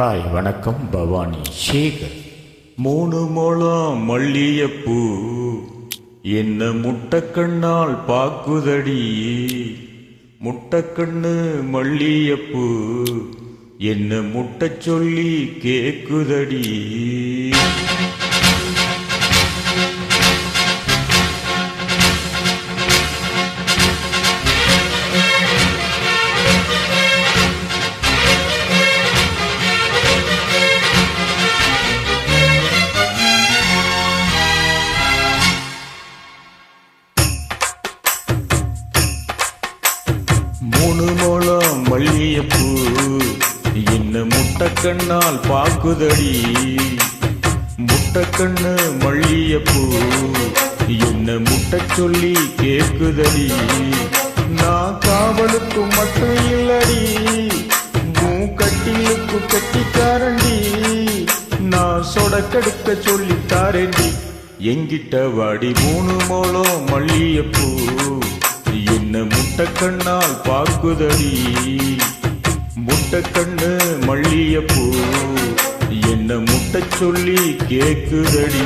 Hi வணக்கம் பவானி சேகர். 3 முழம் மல்லியப்பூ என்ன முட்டக்கண்ணால் பாக்குதடி, முட்டக்கண்ணு மல்லியப்பூ என்ன முட்ட சொல்லி கேக்குதடி. மூணு முழம் மல்லியப்பூ என்ன முட்டக்கண்ணால் பாக்குதடி, முட்டக்கண்ணு மல்லியப்பூ என்ன முட்ட சொல்லி கேக்குதடி. நான் காவலுக்கு மட்டும் இல்லடி, மூக்கட்டிலுக்கு கட்டிக்காரண்டி, நான் சொடக்கெடுக்க சொல்லித்தாரண்டி. எங்கிட்ட வாடி 3 முழம் மல்லியப்பூ என்ன முட்டக்கண்ணால் பாக்குதடி, முட்டக்கண்ணு மல்லியப்பூ என்ன முட்ட சொல்லி கேக்குதடி.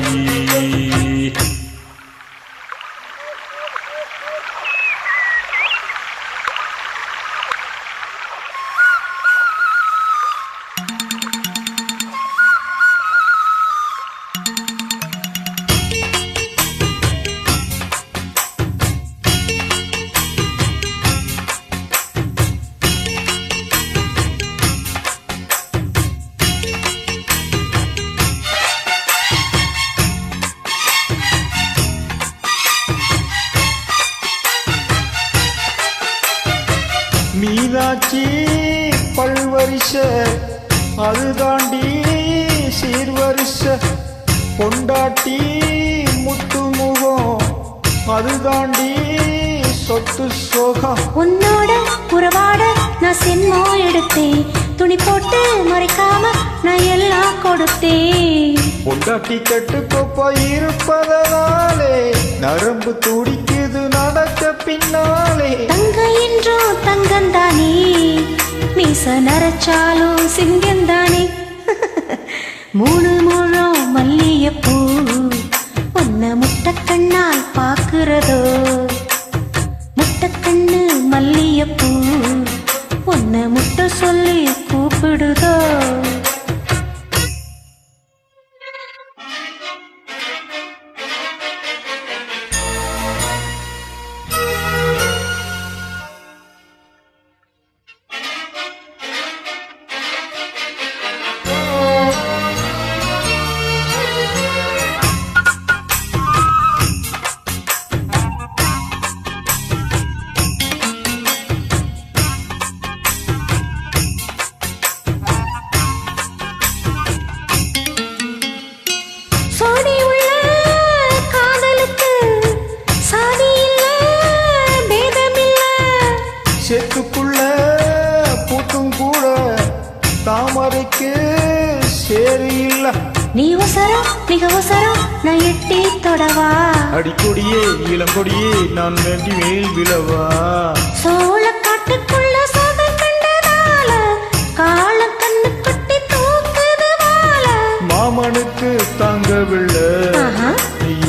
மீனாட்சி பல்வரிச அது தாண்டி சீர்வரிச, பொண்டாட்டி முத்துமுகம் அது தாண்டி சொத்து சோகம். உன்னோட உறவாட நான் சென்மோ எடுத்தேன், துணி போட்டு மறைக்காம நான் எல்லாம் கொடுத்தேன். பொண்டாட்டி கட்டு கோப்பா இருப்பதனாலே நரம்பு துடிக்குது நடக்க பின்னாலே. தங்க என்றோ தங்கந்தானே, மீச நரைச்சாலும் சிங்கந்தானே. 3 முழம் மல்லியப்பூ உன்ன முட்டக்கண்ணால் பாக்குறதோ, முட்டக்கண்ணு மல்லியப்பூ உன்ன முட்ட சொல்லி கூப்பிடுதோ. சேத்துக்குள்ள பூத்தும் கூட தாமரைக்கு சேரி இல்ல. நீ அவசரம் மிக அவசரம் நான் எட்டி தொடவா, அடிக்கொடியே இளங்கொடியே நான் வேண்டி மேல் விழவா. சோழ காட்டுக்குள்ள சோதம் கண்டதால கால கண்ணு கொட்டி தூக்குது வாழ. மாமனுக்கு தாங்கவில்லை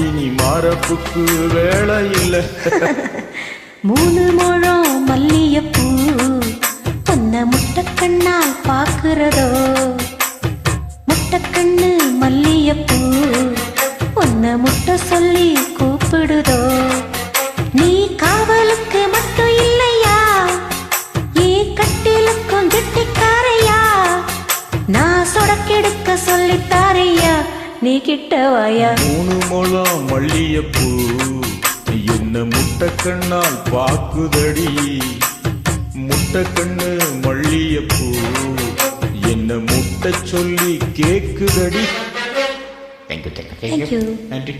இனி மாரப்புக்கு வேலை இல்லை. 3 முழம் மல்லியப்பூ உன்ன முட்டக்கண்ணால் பாக்குறதோ, முட்டக்கண்ணு மல்லியப்பூ உன்ன முட்ட சொல்லி கூப்பிடுதோ. நீ காவலுக்கு மட்டும் இல்லையா, ஏ கட்டிலுக்கும் கெட்டிக்காரையா, நான் சொடக்கெடுக்க சொல்லித்தாரையா, நீ கிட்ட வாயா. 3 முழம் மல்லியப்பூ என்ன முட்டக்கண்ணால் பாக்குதடி, முட்டக்கண்ணு மல்லியப்பூ என்ன முட்ட சொல்லி கேக்குதடி. தேங்க்யூ. Thank you. நன்றி.